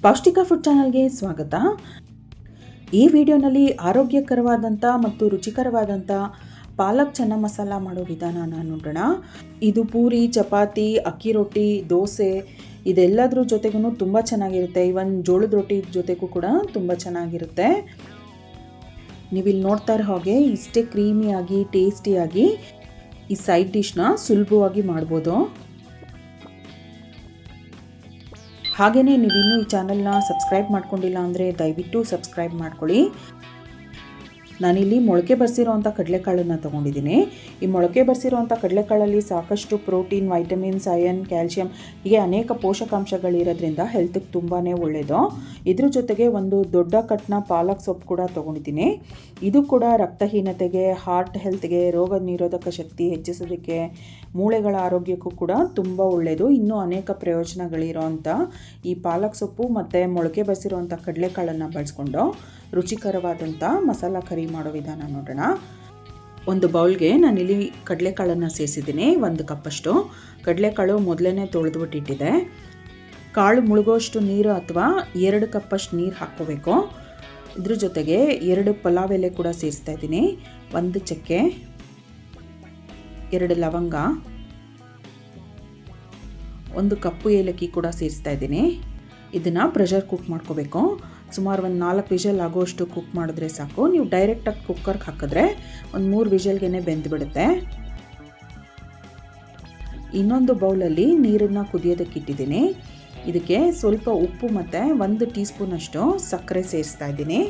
ಪೌಷ್ಟಿಕ ಫುಡ್ ಚಾನಲ್ಗೆ ಸ್ವಾಗತ. ಈ ವಿಡಿಯೋನಲ್ಲಿ ಆರೋಗ್ಯಕರವಾದಂಥ ಮತ್ತು ರುಚಿಕರವಾದಂಥ ಪಾಲಕ್ ಚೆನ್ನ ಮಸಾಲ ಮಾಡೋ ವಿಧಾನನ ನೋಡೋಣ. ಇದು ಪೂರಿ, ಚಪಾತಿ, ಅಕ್ಕಿ ರೊಟ್ಟಿ, ದೋಸೆ ಇದೆಲ್ಲದ್ರ ಜೊತೆಗೂ ತುಂಬ ಚೆನ್ನಾಗಿರುತ್ತೆ. ಇವನ್ ಜೋಳದ ರೊಟ್ಟಿ ಜೊತೆಗೂ ಕೂಡ ತುಂಬ ಚೆನ್ನಾಗಿರುತ್ತೆ. ನೀವಿಲ್ಲಿ ನೋಡ್ತಾ ಇರೋ ಹಾಗೆ ಇಷ್ಟೇ ಕ್ರೀಮಿಯಾಗಿ ಟೇಸ್ಟಿಯಾಗಿ ಈ ಸೈಡ್ ಡಿಶ್ನ ಸುಲಭವಾಗಿ ಮಾಡ್ಬೋದು. ಹಾಗೆಯೇ ನೀವಿನ್ನೂ ಈ ಚಾನಲ್ನ ಸಬ್ಸ್ಕ್ರೈಬ್ ಮಾಡ್ಕೊಂಡಿಲ್ಲ ಅಂದರೆ ದಯವಿಟ್ಟು ಸಬ್ಸ್ಕ್ರೈಬ್ ಮಾಡ್ಕೊಳ್ಳಿ. ನಾನಿಲ್ಲಿ ಮೊಳಕೆ ಬರಿಸಿರೋವಂಥ ಕಡಲೆಕಾಳನ್ನು ತೊಗೊಂಡಿದ್ದೀನಿ. ಈ ಮೊಳಕೆ ಬರಿಸಿರೋವಂಥ ಕಡಲೆಕಾಳಲ್ಲಿ ಸಾಕಷ್ಟು ಪ್ರೋಟೀನ್, ವೈಟಮಿನ್ಸ್, ಐರನ್, ಕ್ಯಾಲ್ಶಿಯಂ ಹೀಗೆ ಅನೇಕ ಪೋಷಕಾಂಶಗಳಿರೋದ್ರಿಂದ ಹೆಲ್ತಿಗೆ ತುಂಬಾ ಒಳ್ಳೆಯದು. ಇದ್ರ ಜೊತೆಗೆ ಒಂದು ದೊಡ್ಡ ಕಟ್ನ ಪಾಲಕ್ ಸೊಪ್ಪು ಕೂಡ ತೊಗೊಂಡಿದ್ದೀನಿ. ಇದು ಕೂಡ ರಕ್ತಹೀನತೆಗೆ, ಹಾರ್ಟ್ ಹೆಲ್ತ್ಗೆ, ರೋಗ ನಿರೋಧಕ ಶಕ್ತಿ ಹೆಚ್ಚಿಸೋದಕ್ಕೆ, ಮೂಳೆಗಳ ಆರೋಗ್ಯಕ್ಕೂ ಕೂಡ ತುಂಬ ಒಳ್ಳೆಯದು. ಇನ್ನೂ ಅನೇಕ ಪ್ರಯೋಜನಗಳಿರೋವಂಥ ಈ ಪಾಲಕ್ ಸೊಪ್ಪು ಮತ್ತು ಮೊಳಕೆ ಬರಿಸಿರೋವಂಥ ಕಡಲೆಕಾಳನ್ನು ಬಳಸ್ಕೊಂಡು ರುಚಿಕರವಾದಂಥ ಮಸಾಲ ಕರಿ ಮಾಡೋ ವಿಧಾನ ನೋಡೋಣ. ಒಂದು ಬೌಲ್ಗೆ ನಾನಿಲ್ಲಿ ಕಡಲೆಕಾಳನ್ನು ಸೇರಿಸಿದ್ದೀನಿ. 1 ಕಪ್ಪಷ್ಟು ಕಡಲೆಕಾಳು ಮೊದಲೇ ತೊಳೆದ್ಬಿಟ್ಟಿಟ್ಟಿದೆ. ಕಾಳು ಮುಳುಗೋಷ್ಟು ನೀರು ಅಥವಾ 2 ಕಪ್ಪಷ್ಟು ನೀರು ಹಾಕ್ಕೋಬೇಕು. ಇದ್ರ ಜೊತೆಗೆ 2 ಪಲಾವ್ ಎಲೆ ಕೂಡ ಸೇರಿಸ್ತಾ ಇದ್ದೀನಿ. 1 ಚಕ್ಕೆ, 2 ಲವಂಗ, 1 ಕಪ್ಪು ಏಲಕ್ಕಿ ಕೂಡ ಸೇರಿಸ್ತಾ ಇದ್ದೀನಿ. ಇದನ್ನು ಪ್ರೆಷರ್ ಕುಕ್ ಮಾಡ್ಕೋಬೇಕು. ಸುಮಾರು ಒಂದು 4 ವಿಷಲ್ ಆಗೋಷ್ಟು ಕುಕ್ ಮಾಡಿದ್ರೆ ಸಾಕು. ನೀವು ಡೈರೆಕ್ಟಾಗಿ ಕುಕ್ಕರ್ಗೆ ಹಾಕಿದ್ರೆ ಒಂದು 3 ವಿಷಲ್ಗೆ ಬೆಂದುಬಿಡುತ್ತೆ. ಇನ್ನೊಂದು ಬೌಲಲ್ಲಿ ನೀರನ್ನು ಕುದಿಯೋದಕ್ಕೆ ಇಟ್ಟಿದ್ದೀನಿ. ಇದಕ್ಕೆ ಸ್ವಲ್ಪ ಉಪ್ಪು ಮತ್ತು 1 ಟೀ ಸ್ಪೂನಷ್ಟು ಸಕ್ಕರೆ ಸೇರಿಸ್ತಾ ಇದ್ದೀನಿ.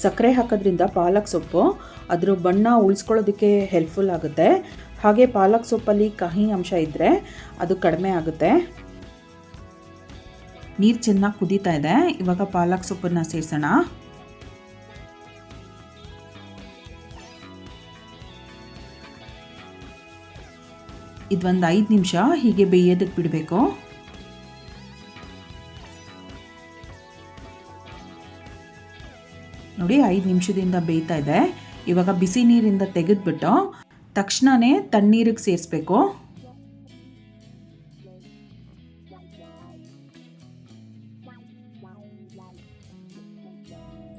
ಸಕ್ಕರೆ ಹಾಕೋದ್ರಿಂದ ಪಾಲಕ್ ಸೊಪ್ಪು ಅದ್ರ ಬಣ್ಣ ಉಳಿಸ್ಕೊಳ್ಳೋದಕ್ಕೆ ಹೆಲ್ಪ್ಫುಲ್ ಆಗುತ್ತೆ. ಹಾಗೆ ಪಾಲಕ್ ಸೊಪ್ಪಲ್ಲಿ ಕಹಿ ಅಂಶ ಇದ್ದರೆ ಅದು ಕಡಿಮೆ ಆಗುತ್ತೆ. ನೀರು ಚೆನ್ನಾಗಿ ಕುದೀತಾ ಇದೆ. ಇವಾಗ ಪಾಲಕ್ ಸೊಪ್ಪನ್ನು ಸೇರಿಸೋಣ. ಇದೊಂದು 5 ನಿಮಿಷ ಹೀಗೆ ಬೇಯೋದಕ್ಕೆ ಬಿಡಬೇಕು. ನೋಡಿ 5 ನಿಮಿಷದಿಂದ ಬೇಯ್ತಾ ಇದೆ. ಇವಾಗ ಬಿಸಿ ನೀರಿಂದ ತೆಗೆದುಬಿಟ್ಟು ತಕ್ಷಣವೇ ತಣ್ಣೀರಿಗೆ ಸೇರಿಸ್ಬೇಕು.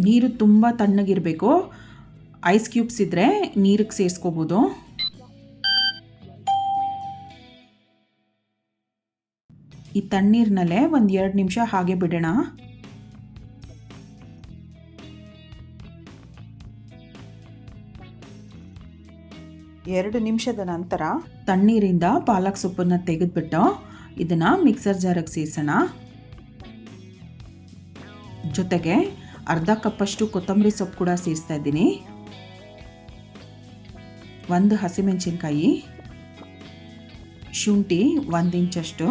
ನೀರು ತುಂಬ ತಣ್ಣಗಿರಬೇಕು. ಐಸ್ ಕ್ಯೂಬ್ಸ್ ಇದ್ದರೆ ನೀರಿಗೆ ಸೇರಿಸ್ಕೋಬೋದು. ಈ ತಣ್ಣೀರಿನಲ್ಲೇ ಒಂದು 2 ನಿಮಿಷ ಹಾಗೆ ಬಿಡೋಣ. ಎರಡು ನಿಮಿಷದ ನಂತರ ತಣ್ಣೀರಿಂದ ಪಾಲಕ್ ಸೊಪ್ಪನ್ನು ತೆಗೆದುಬಿಟ್ಟು ಇದನ್ನು ಮಿಕ್ಸರ್ ಜಾರಿಗೆ ಸೇರಿಸೋಣ. ಜೊತೆಗೆ ಅರ್ಧ ಕಪ್ಪಷ್ಟು ಕೊತ್ತಂಬರಿ ಸೊಪ್ಪು ಕೂಡ ಸೇರಿಸ್ತಾ ಇದ್ದೀನಿ. 1 ಹಸಿಮೆಣಸಿನ್ಕಾಯಿ, ಶುಂಠಿ 1 ಇಂಚಷ್ಟು,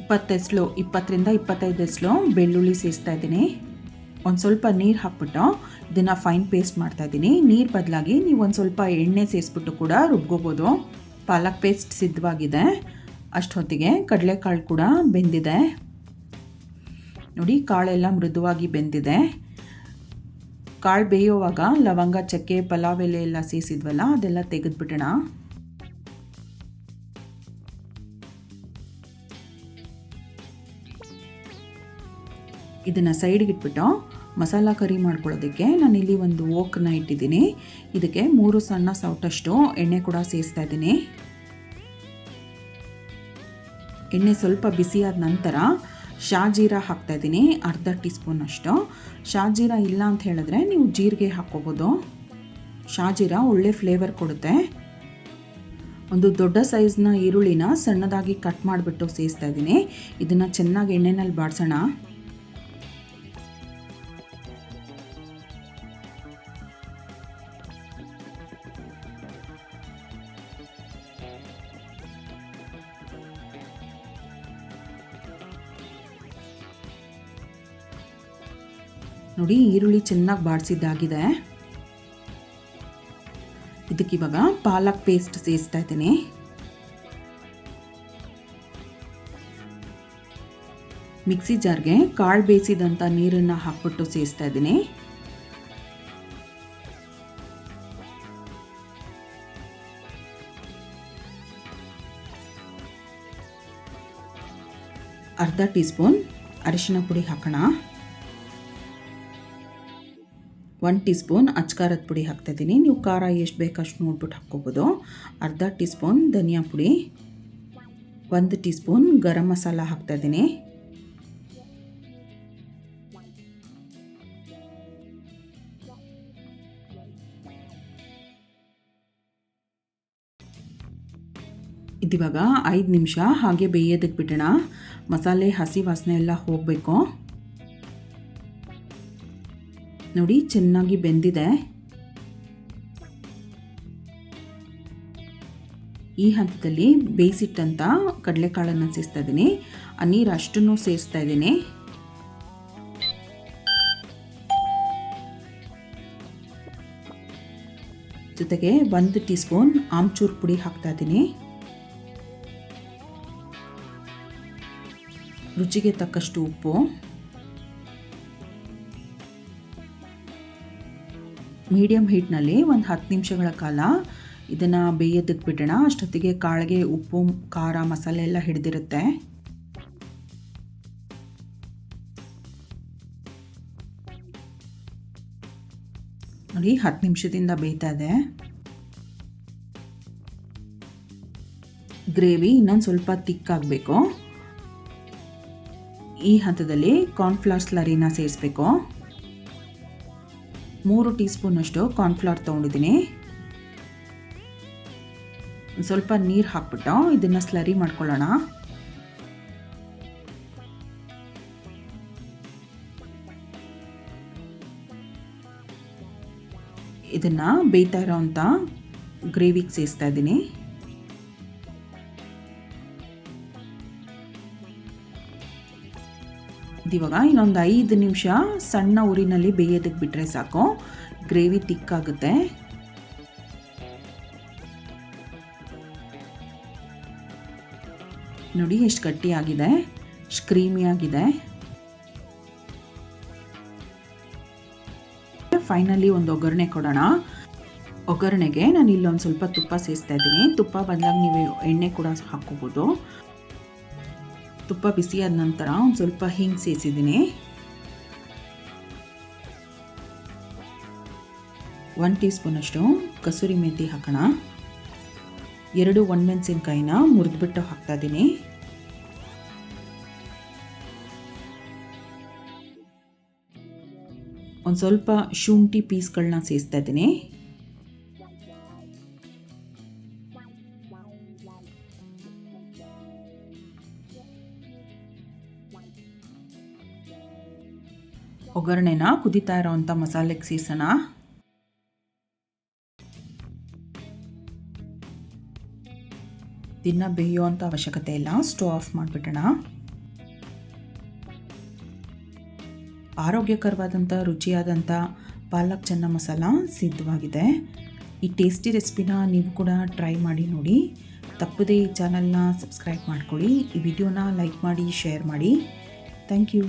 20ರಿಂದ 25 ಎಸ್ಲು ಬೆಳ್ಳುಳ್ಳಿ ಸೇರಿಸ್ತಾ ಇದ್ದೀನಿ. ಒಂದು ಸ್ವಲ್ಪ ನೀರು ಹಾಕ್ಬಿಟ್ಟು ಇದನ್ನು ಫೈನ್ ಪೇಸ್ಟ್ ಮಾಡ್ತಾ ಇದ್ದೀನಿ. ನೀರು ಬದಲಾಗಿ ನೀವು ಒಂದು ಸ್ವಲ್ಪ ಎಣ್ಣೆ ಸೇರಿಸ್ಬಿಟ್ಟು ಕೂಡ ರುಬ್ಕೋಬೋದು. ಪಾಲಕ್ ಪೇಸ್ಟ್ ಸಿದ್ಧವಾಗಿದೆ. ಅಷ್ಟೊತ್ತಿಗೆ ಕಡಲೆಕಾಳು ಕೂಡ ಬೆಂದಿದೆ. ನೋಡಿ ಕಾಳೆಲ್ಲ ಮೃದುವಾಗಿ ಬೆಂದಿದೆ. ಕಾಳು ಬೇಯುವಾಗ ಲವಂಗ, ಚಕ್ಕೆ, ಪಲಾವ್ ಎಲೆ ಎಲ್ಲ ಸೇರಿಸಿದ್ವಲ್ಲ ಅದೆಲ್ಲ ತೆಗೆದುಬಿಡೋಣ. ಇದನ್ನು ಸೈಡ್ಗೆ ಇಟ್ಬಿಟ್ಟು ಮಸಾಲ ಕರಿ ಮಾಡ್ಕೊಳ್ಳೋದಕ್ಕೆ ನಾನಿಲ್ಲಿ ಒಂದು ಓಕ್ನ ಇಟ್ಟಿದ್ದೀನಿ. ಇದಕ್ಕೆ 3 ಸಣ್ಣ ಸೌಟಷ್ಟು ಎಣ್ಣೆ ಕೂಡ ಸೇರಿಸ್ತಾ ಇದ್ದೀನಿ. ಎಣ್ಣೆ ಸ್ವಲ್ಪ ಬಿಸಿಯಾದ ನಂತರ ಶಾಜೀರಾ ಹಾಕ್ತಾಯಿದ್ದೀನಿ. ಅರ್ಧ ಟೀ ಸ್ಪೂನಷ್ಟು. ಶಾಜೀರಾ ಇಲ್ಲ ಅಂತ ಹೇಳಿದ್ರೆ ನೀವು ಜೀರಿಗೆ ಹಾಕ್ಕೋಬೋದು. ಶಾಜೀರಾ ಒಳ್ಳೆ ಫ್ಲೇವರ್ ಕೊಡುತ್ತೆ. ಒಂದು ದೊಡ್ಡ ಸೈಜ್ನ ಈರುಳ್ಳಿನ ಸಣ್ಣದಾಗಿ ಕಟ್ ಮಾಡಿಬಿಟ್ಟು ಸೇರಿಸ್ತಾ ಇದ್ದೀನಿ. ಇದನ್ನು ಚೆನ್ನಾಗಿ ಎಣ್ಣೆನಲ್ಲಿ ಬಾಡಿಸೋಣ. ನೋಡಿ ಈರುಳ್ಳಿ ಚೆನ್ನಾಗಿ ಬಾಡಿಸಿದ್ದಾಗಿದೆ. ಇದಕ್ಕಿವಾಗ ಪಾಲಕ್ ಪೇಸ್ಟ್ ಸೇರಿಸ್ತಾ ಇದ್ದೀನಿ. ಮಿಕ್ಸಿ ಜಾರ್ಗೆ ಕಾಳು ಬೇಯಿಸಿದಂಥ ನೀರನ್ನು ಹಾಕ್ಬಿಟ್ಟು ಸೇರಿಸ್ತಾ ಇದ್ದೀನಿ. ಅರ್ಧ ಟೀ ಸ್ಪೂನ್ ಅರಿಶಿನ ಪುಡಿ ಹಾಕೋಣ. 1 ಟೀ ಸ್ಪೂನ್ ಅಚ್ಕಾರದ ಪುಡಿ ಹಾಕ್ತಾಯಿದ್ದೀನಿ. ನೀವು ಖಾರ ಎಷ್ಟು ಬೇಕು ಅಷ್ಟು ನೋಡ್ಬಿಟ್ಟು ಹಾಕ್ಕೋಬೋದು. ಅರ್ಧ ಟೀ ಸ್ಪೂನ್ ಧನಿಯಾ ಪುಡಿ, 1 ಟೀ ಸ್ಪೂನ್ ಗರಂ ಮಸಾಲ ಹಾಕ್ತಾಯಿದ್ದೀನಿ. ಇದಿವಾಗ 5 ನಿಮಿಷ ಹಾಗೆ ಬೇಯೋದಕ್ಕೆ ಬಿಡೋಣ. ಮಸಾಲೆ ಹಸಿ ವಾಸನೆ ಎಲ್ಲ ಹೋಗಬೇಕು. ನೋಡಿ ಚೆನ್ನಾಗಿ ಬೆಂದಿದೆ. ಈ ಹಂತದಲ್ಲಿ ಬೇಯಿಸಿಟ್ಟಂಥ ಕಡಲೆಕಾಳನ್ನು ಸೇರಿಸ್ತಾ ಇದ್ದೀನಿ. ಆ ನೀರು ಅಷ್ಟನ್ನು ಸೇರಿಸ್ತಾ ಇದ್ದೀನಿ. ಜೊತೆಗೆ 1 ಟೀ ಸ್ಪೂನ್ ಆಮ್ಚೂರ್ ಪುಡಿ ಹಾಕ್ತಾ ಇದ್ದೀನಿ. ರುಚಿಗೆ ತಕ್ಕಷ್ಟು ಉಪ್ಪು, ಮೀಡಿಯಂ ಹೀಟ್ನಲ್ಲಿ ಒಂದು 10 ನಿಮಿಷಗಳ ಕಾಲ ಇದನ್ನು ಬೇಯೋದಕ್ಕೆ ಬಿಡೋಣ. ಅಷ್ಟೊತ್ತಿಗೆ ಕಾಳಿಗೆ ಉಪ್ಪು, ಖಾರ, ಮಸಾಲೆ ಎಲ್ಲ ಹಿಡಿದಿರುತ್ತೆ. ನೋಡಿ 10 ನಿಮಿಷದಿಂದ ಬೇಯ್ತಾ ಇದೆ. ಗ್ರೇವಿ ಇನ್ನೊಂದು ಸ್ವಲ್ಪ ತಿಕ್ಕಾಗಬೇಕು. ಈ ಹಂತದಲ್ಲಿ ಕಾರ್ನ್ಫ್ಲವರ್ ಸ್ಲರಿನ ಸೇರಿಸಬೇಕು. 3 ಟೀ ಸ್ಪೂನಷ್ಟು ಕಾರ್ನ್ಫ್ಲವರ್ ತೊಗೊಂಡಿದ್ದೀನಿ. ಸ್ವಲ್ಪ ನೀರು ಹಾಕ್ಬಿಟ್ಟು ಇದನ್ನು ಸ್ಲರಿ ಮಾಡ್ಕೊಳ್ಳೋಣ. ಇದನ್ನು ಬೇಯ್ತಾ ಇರೋವಂಥ ಗ್ರೇವಿಗೆ ಸೇರಿಸ್ತಾ ಇದ್ದೀನಿ. ಇವಾಗ ಇನ್ನೊಂದು 5 ನಿಮಿಷ ಸಣ್ಣ ಉರಿನಲ್ಲಿ ಬೇಯೋದಕ್ಕೆ ಬಿಟ್ಟರೆ ಸಾಕು. ಗ್ರೇವಿ ತಿಕ್ಕಾಗುತ್ತೆ. ನೋಡಿ ಎಷ್ಟು ಗಟ್ಟಿಯಾಗಿದೆ, ಕ್ರೀಮಿ ಆಗಿದೆ. ಫೈನಲಿ ಒಂದು ಒಗ್ಗರಣೆ ಕೊಡೋಣ. ಒಗ್ಗರಣೆಗೆ ನಾನು ಇಲ್ಲೊಂದು ಸ್ವಲ್ಪ ತುಪ್ಪ ಸೇರಿಸ್ತಾ ಇದ್ದೀನಿ. ತುಪ್ಪ ಬದಲಾಗಿ ನೀವು ಎಣ್ಣೆ ಕೂಡ ಹಾಕ್ಕೋಬೋದು. ತುಪ್ಪ ಬಿಸಿಯಾದ ನಂತರ ಒಂದು ಸ್ವಲ್ಪ ಹಿಂಗೆ ಸೇರಿಸಿದ್ದೀನಿ. 1 ಟೀ ಸ್ಪೂನಷ್ಟು ಕಸೂರಿ ಮೆಂತಿ ಹಾಕೋಣ. 2 ಒಣಮೆಣಸಿನ್ಕಾಯಿನ ಮುರಿದ್ಬಿಟ್ಟು ಹಾಕ್ತಾ ಇದ್ದೀನಿ. ಒಂದು ಸ್ವಲ್ಪ ಶುಂಠಿ ಪೀಸ್ಗಳನ್ನ ಸೇರಿಸ್ತಾ ಇದ್ದೀನಿ. ಒಗ್ಗರಣೆನ ಕುದೀತಾ ಇರೋವಂಥ ಮಸಾಲೆಗೆ ಸೇರಿಸೋಣ. ದಿನ ಬೇಯುವಂಥ ಅವಶ್ಯಕತೆ ಇಲ್ಲ. ಸ್ಟವ್ ಆಫ್ ಮಾಡಿಬಿಡೋಣ. ಆರೋಗ್ಯಕರವಾದಂಥ ರುಚಿಯಾದಂಥ ಪಾಲಕ್ ಚೆನ್ನ ಮಸಾಲ ಸಿದ್ಧವಾಗಿದೆ. ಈ ಟೇಸ್ಟಿ ರೆಸಿಪಿನ ನೀವು ಕೂಡ ಟ್ರೈ ಮಾಡಿ ನೋಡಿ. ತಪ್ಪದೇ ಈ ಚಾನಲ್ನ ಸಬ್ಸ್ಕ್ರೈಬ್ ಮಾಡ್ಕೊಳ್ಳಿ. ಈ ವಿಡಿಯೋನ ಲೈಕ್ ಮಾಡಿ, ಶೇರ್ ಮಾಡಿ. Thank you.